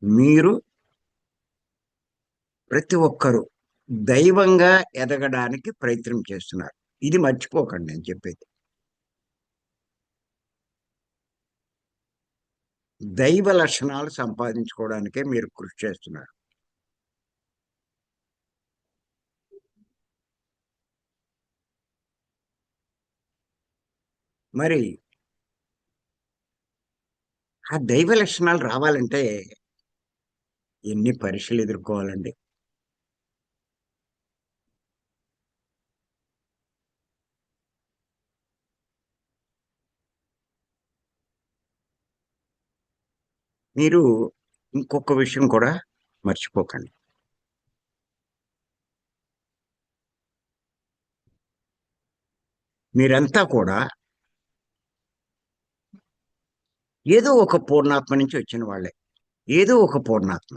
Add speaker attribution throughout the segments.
Speaker 1: మీరు ప్రతి ఒక్కరు దైవంగా ఎదగడానికి ప్రయత్నం చేస్తున్నారు. ఇది మర్చిపోకండి నేను చెప్పేది. దైవ లక్షణాలు సంపాదించుకోవడానికే మీరు కృషి చేస్తున్నారు. మరి ఆ దైవ లక్షణాలు రావాలంటే ఎన్ని పరీక్షలు ఎదుర్కోవాలండి. మీరు ఇంకొక విషయం కూడా మర్చిపోకండి. మీరంతా కూడా ఏదో ఒక పూర్ణాత్మ నుంచి వచ్చిన వాళ్ళే. ఏదో ఒక పూర్ణాత్మ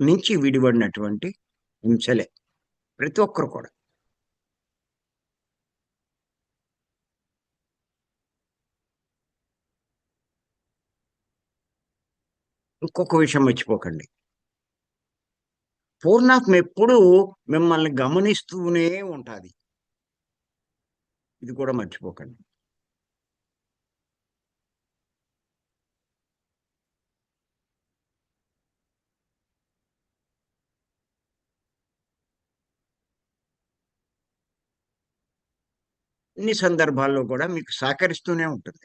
Speaker 1: నుంచి విడిపడినటువంటి అంశలే ప్రతి ఒక్కరు కూడా. ఇంకొక విషయం మర్చిపోకండి. పూర్ణాత్మ ఎప్పుడూ మిమ్మల్ని గమనిస్తూనే ఉంటాది. ఇది కూడా మర్చిపోకండి. అన్ని సందర్భాల్లో కూడా మీకు సహకరిస్తూనే ఉంటుంది.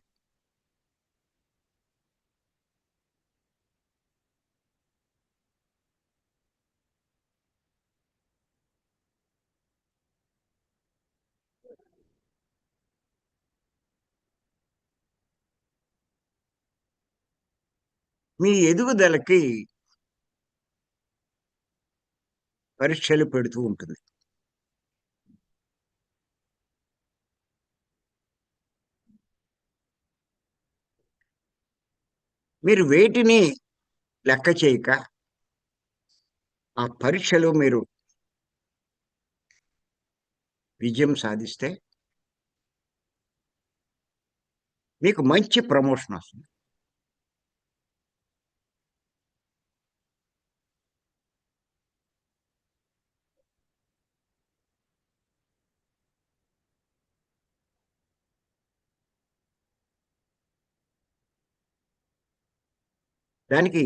Speaker 1: మీ ఎదుగుదలకి పరీక్షలు పెడుతూ ఉంటుంది. మీరు వేటిని లెక్క చేయక, ఆ పరీక్షలో మీరు విజయం సాధిస్తే మీకు మంచి ప్రమోషనొస్తుంది. దానికి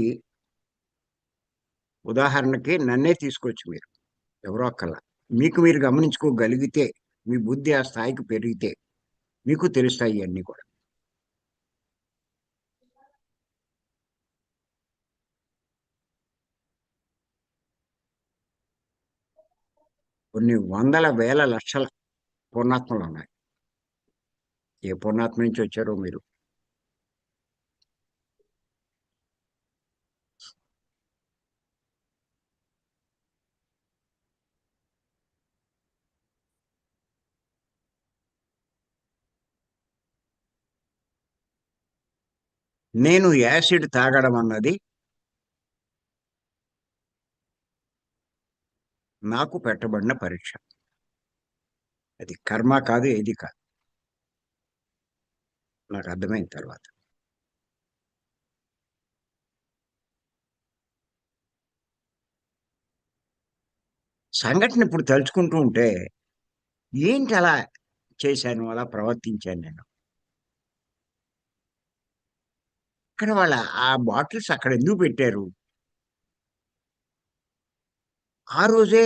Speaker 1: ఉదాహరణకి నన్నే తీసుకోవచ్చు మీరు. ఎవరో అక్కల. మీకు మీరు గమనించుకోగలిగితే, మీ బుద్ధి ఆ స్థాయికి పెరిగితే, మీకు తెలుస్తాయి ఇయన్నీ కూడా. కొన్ని వందల, వేల, లక్షల పుణాత్ములున్నాయి. ఏ పుణాత్మ నుంచి వచ్చారో మీరు. నేను యాసిడ్ తాగడం అన్నది నాకు పెట్టబడిన పరీక్ష. అది కర్మ కాదు, ఏది కాదు. నాకర్థమైన తర్వాత. సంఘటన ఇప్పుడు తలుచుకుంటూ ఉంటే, ఏంటి అలా చేశాను, అలా ప్రవర్తించాను నేను. అక్కడ వాళ్ళ ఆ బాటిల్స్ అక్కడ ఎందుకు పెట్టారు? ఆ రోజే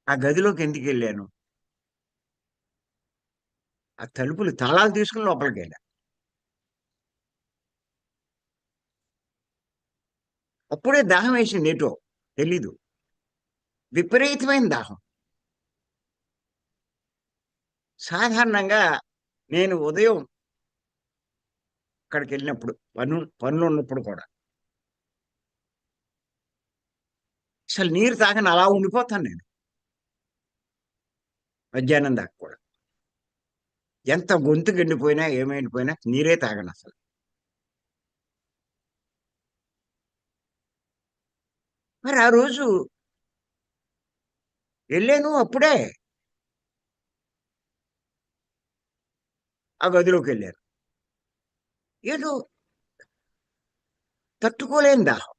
Speaker 1: ఆ గదిలోకి ఎందుకెళ్ళాను? ఆ తలుపులు తాళాలు తీసుకొని లోపలికెళ్ళా. అప్పుడే దాహం వేసింది ఏటో తెలీదు. విపరీతమైన దాహం. సాధారణంగా నేను ఉదయం అక్కడికెళ్ళినప్పుడు పనులున్నప్పుడు కూడా అసలు నీరు తాగను అలా ఉండిపోతాను నేను. మధ్యాహ్నం దాకా కూడా. ఎంత గొంతుకు ఎండిపోయినా, ఏమైండిపోయినా నీరే తాగనసలు. మరి ఆ రోజు ఎళ్ళాను అప్పుడే ఆ గదిలోకెళ్ళాను. ఏదో తట్టుకోలేని దాహం.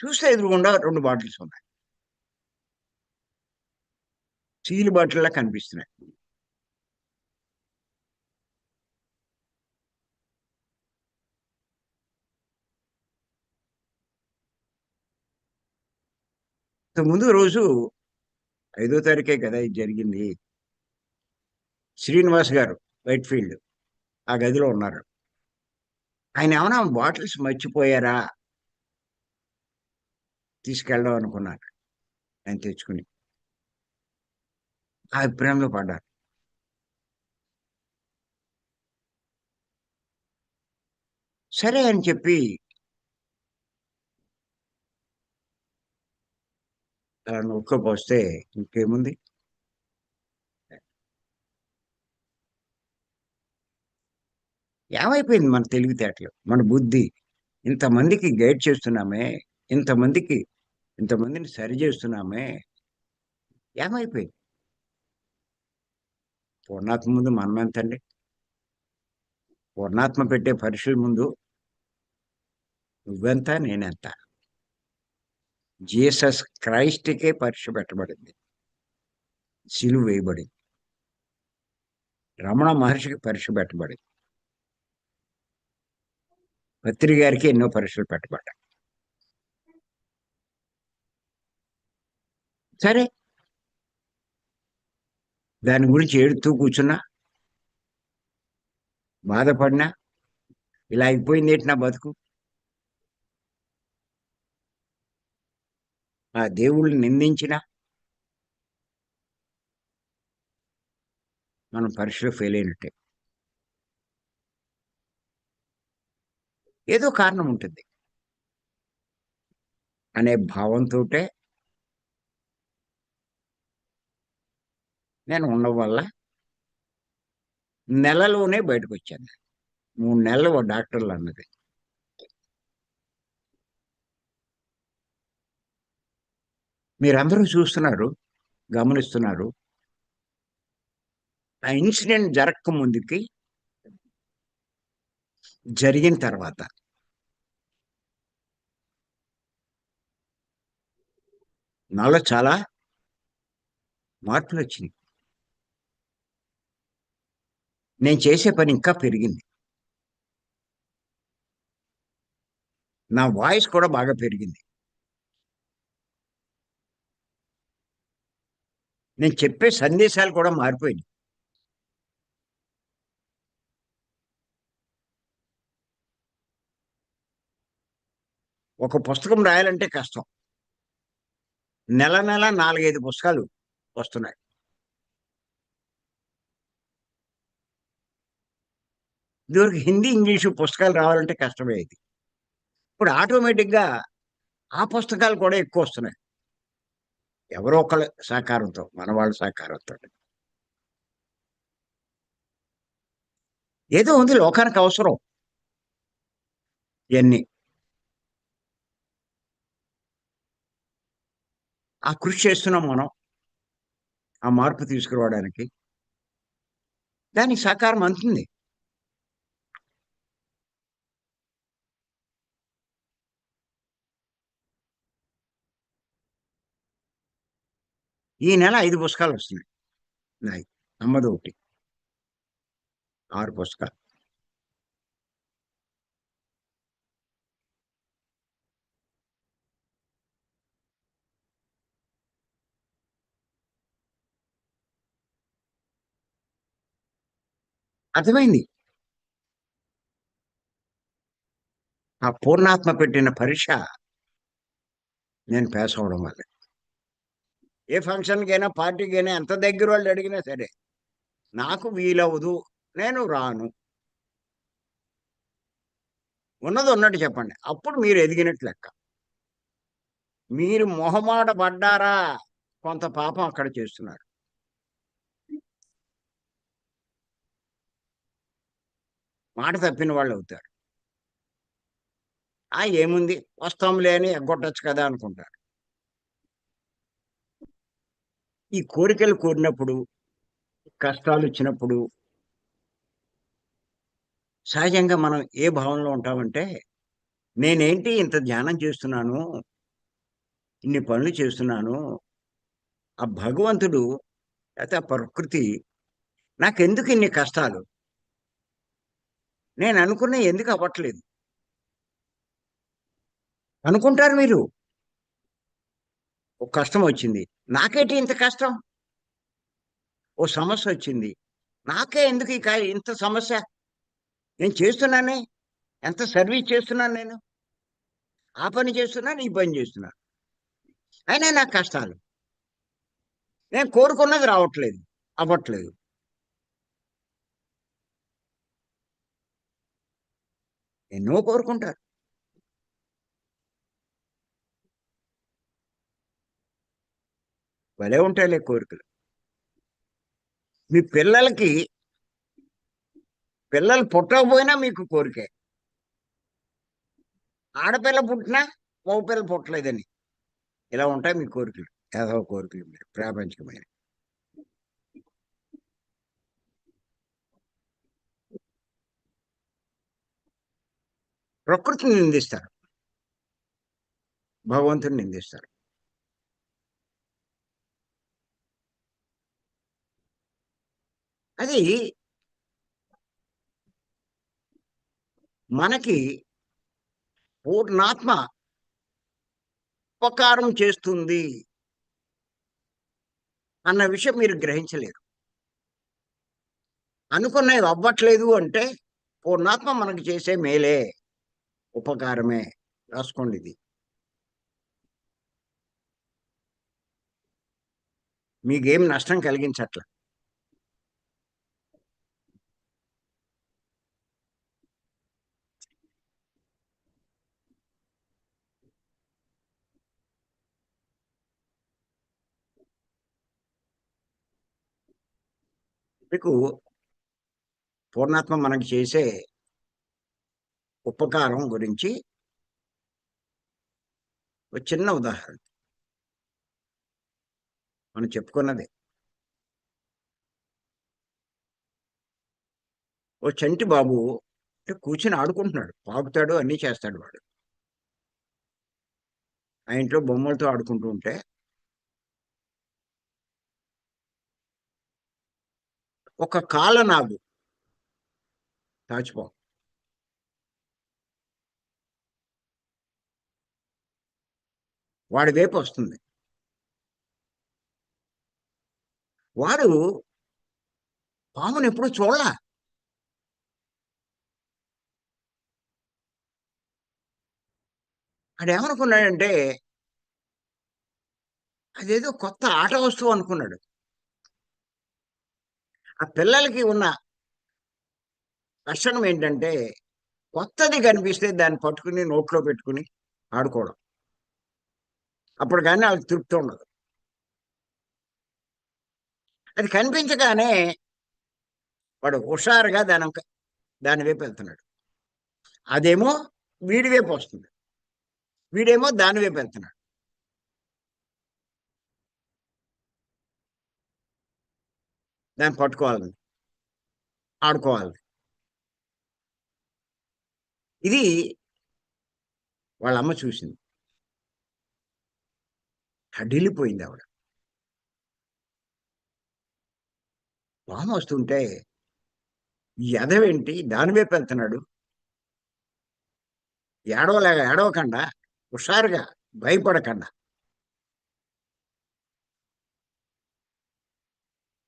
Speaker 1: చూస్తే ఎదురుగుండా 2 బాటిల్స్ ఉన్నాయి. స్టీల్ బాటిల్‌లా కనిపిస్తున్నాయి. ముందు రోజు 5వ తారీఖే కదా ఇది జరిగింది. శ్రీనివాస్ గారు వైట్‌ఫీల్డ్ ఆ గదిలో ఉన్నారు. ఆయనేమన్నా బాటిల్స్ మర్చిపోయారా తీసుకెళ్ళడం అనుకున్నాను. ఆయన తెచ్చుకొని. ఆ అభిప్రాయంలో పడ్డాను. సరే అని చెప్పి నొక్కపోస్తే ఇంకేముంది? ఏమైపోయింది మన తెలివితేటలు, మన బుద్ధి? ఇంతమందికి గైడ్ చేస్తున్నామే, ఇంతమందికి ఇంతమందిని సరిజేస్తున్నామే, ఏమైపోయింది? పూర్ణాత్మ ముందు మనమెంతండి? పూర్ణాత్మ పెట్టే పరీక్షల ముందు నువ్వెంత, నేనెంత? జీసస్ క్రైస్ట్‌కే పరీక్ష పెట్టబడింది. సిలువ వేయబడింది. రమణ మహర్షికి పరీక్ష పెట్టబడింది. పత్రి గారికి ఎన్నో పరీక్షలు పెట్టబడ్డాయి. సరే, దాని గురించి ఏడుత్తూ కూర్చున్నా, బాధపడినా, ఇలా అయిపోయిందేంటి నా బతుకు? ఆ దేవుళ్ళని నిందించినా, మనం పరీక్షలో ఫెయిల్ అయినట్టే. ఏదో కారణం ఉంటుంది అనే భావంతోటే నేను ఉండడం వల్ల నెలలోనే బయటకొచ్చాను. 3 నెలలు డాక్టర్లన్నది. మీరందరూ చూస్తున్నారు, గమనిస్తున్నారు. ఆ ఇన్సిడెంట్ జరక్క ముందుకి, జరిగిన తర్వాత నాలో చాలా మార్పులొచ్చినియి. నేను చేసే పని ఇంకా పెరిగింది. నా వాయిస్ కూడా బాగా పెరిగింది. నేను చెప్పే సందేశాలు కూడా మారిపోయినియి. ఒక పుస్తకం రాయాలంటే కష్టం. నెల నెల 4, 5 పుస్తకాలు వస్తున్నాయి. ఇదివరకు హిందీ, ఇంగ్లీషు పుస్తకాలు రావాలంటే కష్టమయ్యేది. ఇప్పుడు ఆటోమేటిక్‌గా ఆ పుస్తకాలు కూడా ఎక్కువొస్తున్నాయి. ఎవరో ఒకళ్ళ సహకారంతో, మనవాళ్ళ సహకారంతోటి. ఏదో ఉంది లోకానికి అవసరం ఇయన్నీ. ఆ కృషి చేస్తున్నాం మనం. ఆ మార్పు తీసుకురావడానికి. దానికి సహకారం అందుతుంది. ఈ నెల 5 పుస్తకాలొస్తున్నాయి నాయి. అమ్మదొకటి. 6 పుస్తకాలు. అర్థమైంది. ఆ పూర్ణాత్మ పెట్టిన పరీక్ష నేను పాస్ అవ్వడం వల్లే. ఏ ఫంక్షన్‌కైనా, పార్టీకైనా ఎంత దగ్గరోళ్ళు అడిగినా సరే, నాకు వీలవ్వదు. నేను రాను. ఉన్నది ఉన్నట్టు చెప్పండి. అప్పుడు మీరు ఎదిగినట్టు లెక్క. మీరు మొహమాట పడ్డారా, కొంత పాపం అక్కడ చేస్తున్నారు. మాట తప్పిన వాళ్ళవుతారు. ఏముంది వస్తాంలే అని ఎగ్గొట్టొచ్చు కదా అనుకుంటారు. ఈ కోరికలు కోరినప్పుడు, కష్టాలొచ్చినప్పుడు సహజంగా మనం ఏ భావంలో ఉంటామంటే, నేనేంటి ఇంత ధ్యానం చేస్తున్నాను, ఇన్ని పనులు చేస్తున్నాను, ఆ భగవంతుడు లేతే ఆ ప్రకృతి నాకెందుకు ఇన్ని కష్టాలు? నేననుకున్నయి ఎందుకు అవ్వట్లేదు? అనుకుంటారు మీరు. ఒక కష్టమొచ్చింది. నాకేంటి ఇంత కష్టం? ఓ సమస్యొచ్చింది. నాకే ఎందుకు ఇంత సమస్య? నేను చేస్తున్నానే. ఎంత సర్వీస్ చేస్తున్నాను నేను. ఆ పని చేస్తున్నాను, ఈ పని చేస్తున్నాను. అయినా నాకు కష్టాలు. నేను కోరుకున్నది రావట్లేదు. అవ్వట్లేదు. ఎన్నో కోరుకుంటారు. భలే ఉంటాయిలే కోరికలు. మీ పిల్లలకి పిల్లలు పుట్టకపోయినా మీకు కోరికే. ఆడపిల్ల పుట్టినా, మగ పిల్ల పుట్టలేదని. ఇలా ఉంటాయి మీ కోరికలు. ఎదవ కోరికలు మీరు ప్రాపంచికమైనవి. ప్రకృతిని నిందిస్తారు. భగవంతుడిని నిందిస్తారు. అది మనకి పూర్ణాత్మ ఉపకారం చేస్తుంది అన్న విషయం మీరు గ్రహించలేరు. అనుకున్నవి అవ్వట్లేదు అంటే పూర్ణాత్మ మనకు చేసే మేలే, ఉపకారమే. రాసుకోండిది. మీకేం నష్టం కలిగించట్ల. మీకు పూర్ణాత్మ మనకు చేసే ఉపకారం గురించి ఒక చిన్న ఉదాహరణ మనం చెప్పుకున్నదే. ఓ చంటి బాబు కూర్చొని ఆడుకుంటున్నాడు. పాకుతాడు, అన్నీ చేస్తాడు వాడు. ఆ ఇంట్లో బొమ్మలతో ఆడుకుంటూ ఉంటే, ఒక కాలనాగు తాచుపాము వాడి వైపొస్తుంది. వాడు పామునెప్పుడు చూడలా. ఆడేమనుకున్నాడంటే, అదేదో కొత్త ఆట వస్తువు అనుకున్నాడు. ఆ పిల్లలకి ఉన్న లక్షణం ఏంటంటే, కొత్తది కనిపిస్తే దాన్ని పట్టుకుని నోట్లో పెట్టుకుని ఆడుకోవడం. అప్పుడు గాని ఆళ్ళకి తృప్తి ఉండదు. అది కనిపించగానే వాడు హుషారుగా దాని వైపు వెళ్తున్నాడు. అదేమో వీడి వైపు వస్తుంది. వీడేమో దాని వైపు వెళ్తున్నాడు. దాన్ని పట్టుకోవాలని, ఆడుకోవాలని. ఇది వాళ్ళమ్మ చూసింది. హడిలిపోయిందావిడ. పామొస్తుంటే, ఈ ఎదవేంటి దాని వైపు వెళ్తున్నాడు. ఏడవకండా హుషారుగా భయపడకండా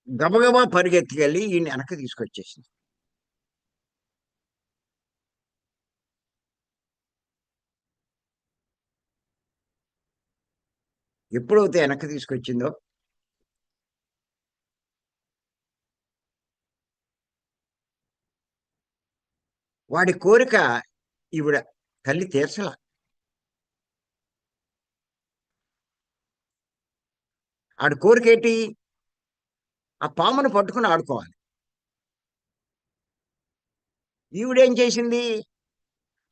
Speaker 1: గబగబా పరిగెత్తుకెళ్ళి ఈయన్ని వెనక్కి తీసుకొచ్చేసింది. ఎప్పుడైతే వెనక్కి తీసుకొచ్చిందో, వాడి కోరిక ఈవిడ తల్లి తీర్చలా. ఆడి కోరికేంటి? ఆ పామును పట్టుకొని ఆడుకోవాలి. ఈవిడేం చేసింది?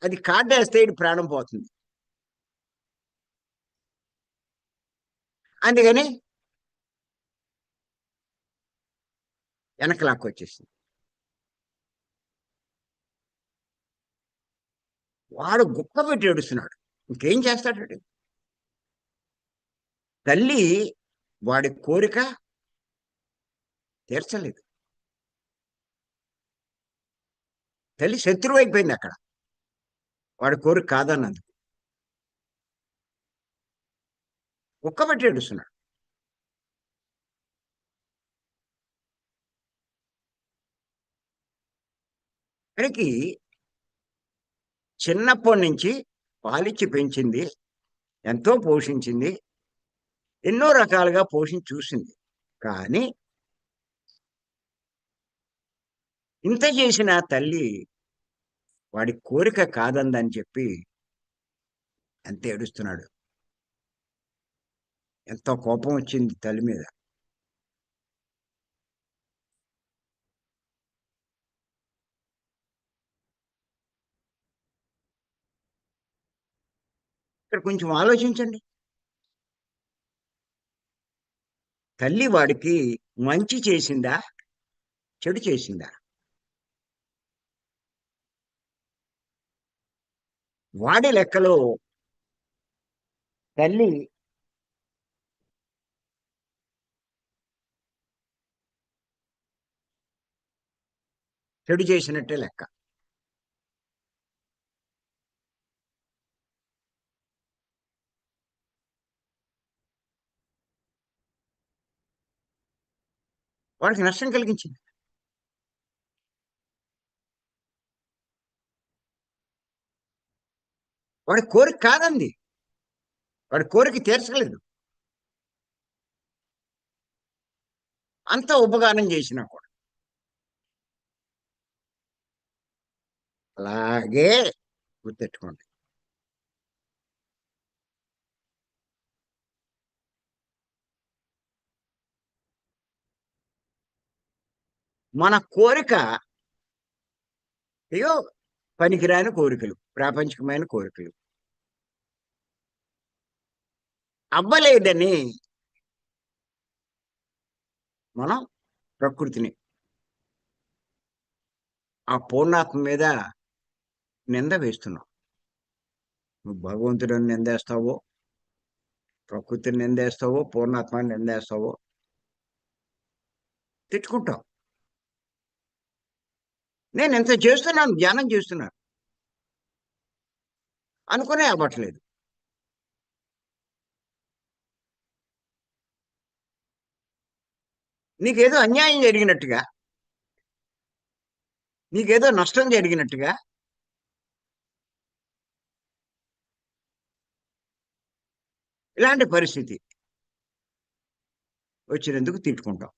Speaker 1: అది కాటేస్తే ఈడి ప్రాణం పోతుంది. అందుకని వెనక్కి లాక్కొచ్చేసింది. వాడు గుక్క పెట్టి ఏడుస్తున్నాడు. ఇంకేం చేస్తాడండి? తల్లి వాడి కోరిక తీర్చలేదు. తల్లి శత్రువైపోయింది అక్కడ. వాడి కోరిక కాదన్నందుకు. గుక్క పెట్టి ఏడుస్తున్నాడు. వాడికి చిన్నప్పటి నుంచి పాలిచ్చి పెంచింది. ఎంతో పోషించింది. ఎన్నో రకాలుగా పోషించి చూసింది. కానీ ఇంత చేసిన తల్లి వాడి కోరిక కాదందని చెప్పి ఎంత ఏడుస్తున్నాడు. ఎంతో కోపం వచ్చింది తల్లి మీద. ఇక్కడ కొంచెం ఆలోచించండి. తల్లి వాడికి మంచి చేసిందా? చెడు చేసిందా? వాడి లెక్కలో తల్లి చెడు చేసినట్టే లెక్క. వాడికి నష్టం కలిగించింది. వాడి కోరిక కాదంది. వాడి కోరిక తీర్చలేదు. అంత ఉపకారం చేసినా కూడా. అలాగే గుర్తెట్టుకోండి. మన కోరిక ఏయో పనికిరాని కోరికలు, ప్రాపంచికమైన కోరికలు. అవ్వలేదని మనం ప్రకృతిని, ఆ పూర్ణాత్మ మీద నింద వేస్తున్నాం. నువ్వు భగవంతుడిని నిందేస్తావో, ప్రకృతిని నిందేస్తావో, పూర్ణాత్మని నిందేస్తావో తిట్టుకుంటావు. నేను ఇంత చేస్తున్నాను, ధ్యానం చేస్తున్నాను అనుకునే అవ్వట్లేదు. నీకేదో అన్యాయం జరిగినట్టుగా, నీకేదో నష్టం జరిగినట్టుగా ఇలాంటి పరిస్థితి వచ్చినందుకు తిట్టుకుంటాం.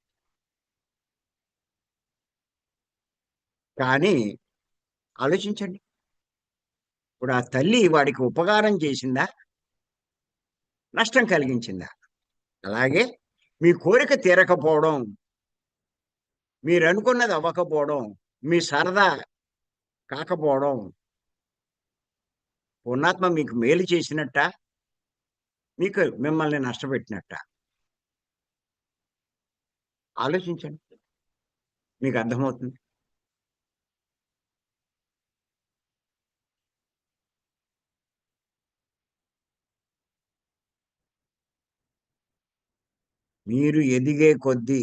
Speaker 1: కానీ ఆలోచించండి. ఇప్పుడు ఆ తల్లి వాడికి ఉపకారం చేసిందా? నష్టం కలిగించిందా? అలాగే మీ కోరిక తీరకపోవడం, మీరనుకున్నది అవ్వకపోవడం, మీ సరదా కాకపోవడం, పూర్ణాత్మ మీకు మేలు చేసినట్టా? మీకు మిమ్మల్ని నష్టపెట్టినట్టా? ఆలోచించండి. మీకు అర్థమవుతుంది. మీరు ఎదిగే కొద్దీ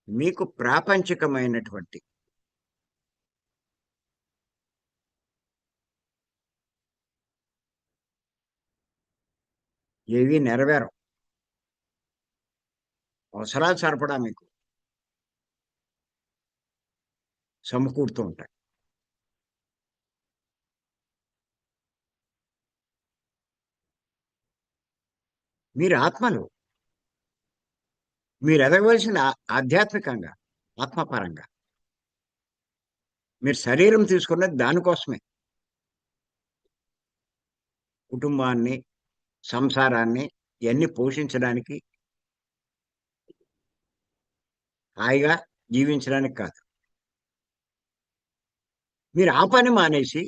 Speaker 1: మీకు ప్రాపంచికమైనటువంటి ఏవి నెరవేరవు. అవసరాలు సరిపడా మీకు సమకూరుతూ ఉంటాయి. మీరు ఆత్మలు. మీరు ఎదగవలసిన ఆధ్యాత్మికంగా, ఆత్మపరంగా. మీరు శరీరం తీసుకున్నది దానికోసమే. కుటుంబాన్ని, సంసారాన్ని ఇయన్నీ పోషించడానికి, హాయిగా జీవించడానికి కాదు. మీరు ఆ పని మానేసి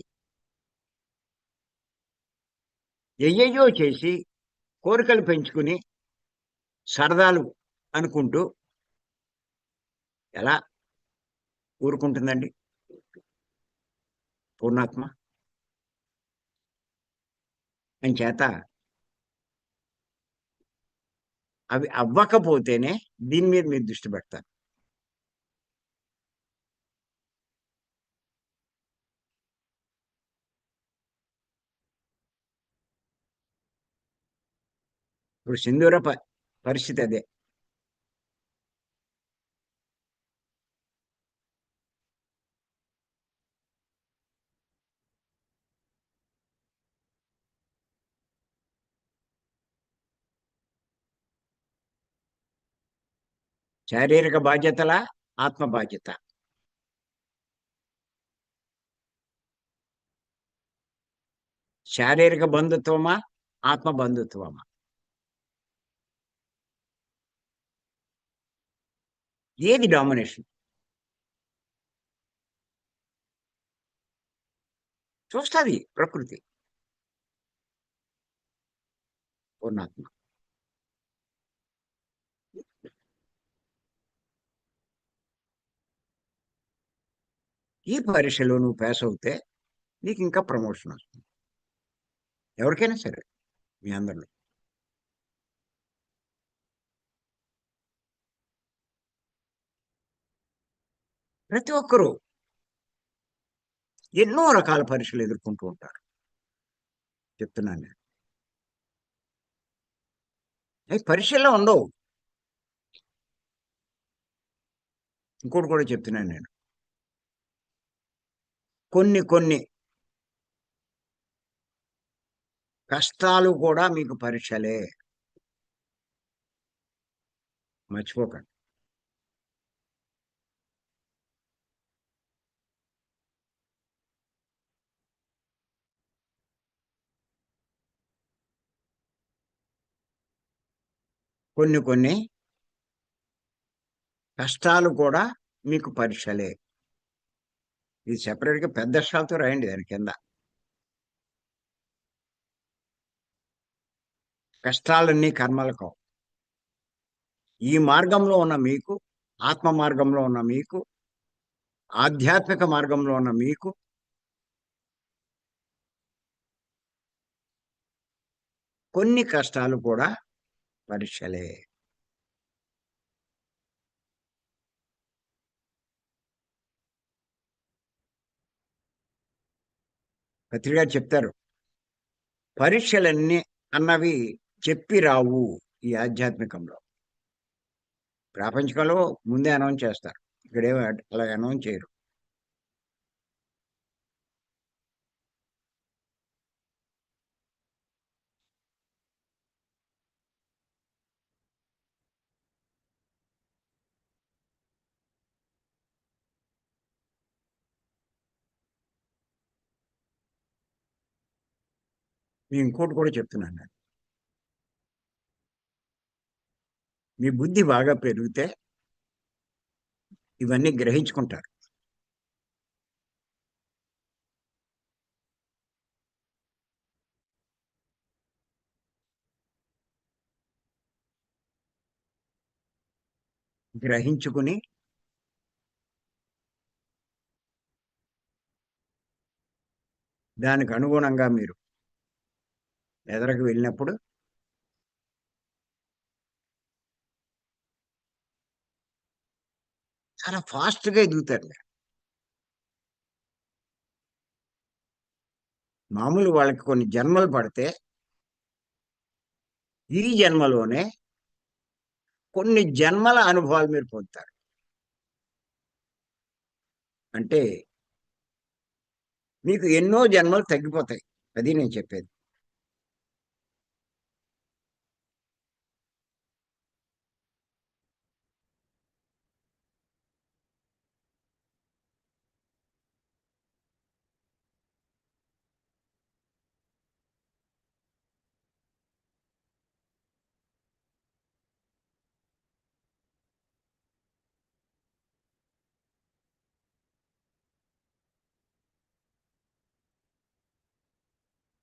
Speaker 1: ఎయ్యయ్యో చేసి, కోరికలు పెంచుకుని, సరదాలు అనుకుంటూ ఎలా ఊరుకుంటుందండి? పూర్ణాత్మ. అంచేత అవి అవ్వకపోతేనే దీని మీద మీరు దృష్టి పెడతారు. ఇప్పుడు సింధూర పరిస్థితి అదే. శారీరక బాధ్యతల, ఆత్మ బాధ్యత. శారీరక బంధుత్వమా? ఆత్మ బంధుత్వమా? ఏది డామినేషన్? చూస్తది ప్రకృతి. పూర్ణాత్మ. ఈ పరీక్షలో నువ్వు పాస్ అవుతే నీకింకా ప్రమోషనొస్తుంది. ఎవరికైనా సరే మీ అందరిలో. ప్రతి ఒక్కరు ఎన్నో రకాల పరీక్షలు ఎదుర్కొంటూ ఉంటారు. చెప్తున్నాను నేను. అయి పరీక్షల్లో ఉండవు. ఇంకోటి కూడా చెప్తున్నాను నేను. కొన్ని కొన్ని కష్టాలు కూడా మీకు పరీక్షలే. మర్చిపోకండి. కొన్ని కొన్ని కష్టాలు కూడా మీకు పరీక్షలే. ఇది సెపరేట్‌గా పెద్ద అక్షరాలతో రాయండి దాని కింద. కష్టాలన్నీ కర్మలు కావు. ఈ మార్గంలో ఉన్న మీకు, ఆత్మ మార్గంలో ఉన్న మీకు, ఆధ్యాత్మిక మార్గంలో ఉన్న మీకు కొన్ని కష్టాలు కూడా పరీక్షలే. పత్రి గారు చెప్తారు. పరీక్షలన్నీ అన్నవి చెప్పి రావు ఈ ఆధ్యాత్మికంలో. ప్రాపంచికంలో ముందే అనౌన్స్ చేస్తారు. ఇక్కడేమి అలా అనౌన్స్ చేయరు. నేను ఇంకోటి కూడా చెప్తున్నాను నేను. మీ బుద్ధి బాగా పెరిగితే ఇవన్నీ గ్రహించుకుంటారు. గ్రహించుకుని దానికి అనుగుణంగా మీరు ఎదరకు వెళ్ళినప్పుడు చాలా ఫాస్ట్‌గా ఎదుగుతారు మీరు. మామూలు వాళ్ళకి కొన్ని జన్మలు పడితే, ఈ జన్మలోనే కొన్ని జన్మల అనుభవాలు మీరు పొందుతారు. అంటే మీకు ఎన్నో జన్మలు తగ్గిపోతాయి. అది నేను చెప్పేది.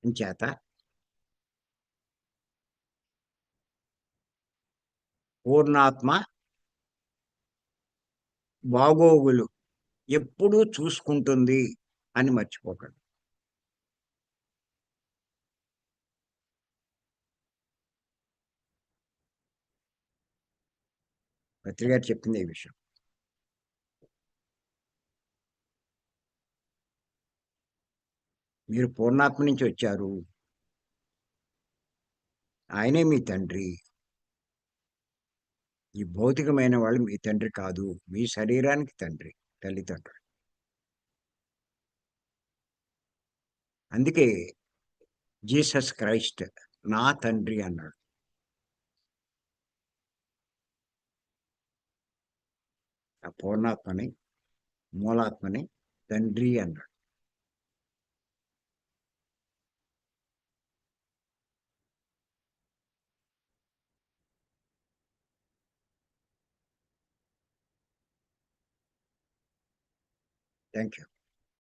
Speaker 1: అంచేత పూర్ణాత్మ బాగోగులు ఎప్పుడూ చూసుకుంటుంది అని మర్చిపోకండి. పత్రి గారు చెప్పింది ఈ విషయం. మీరు పూర్ణాత్మ నుంచి వచ్చారు. ఆయనే మీ తండ్రి. ఈ భౌతికమైన వాళ్ళు మీ తండ్రి కాదు. మీ శరీరానికి తండ్రి, తల్లిదండ్రులు. అందుకే జీసస్ క్రైస్ట్ నా తండ్రి అన్నాడు. ఆ పూర్ణాత్మని, మూలాత్మని తండ్రి అన్నాడు. Thank you.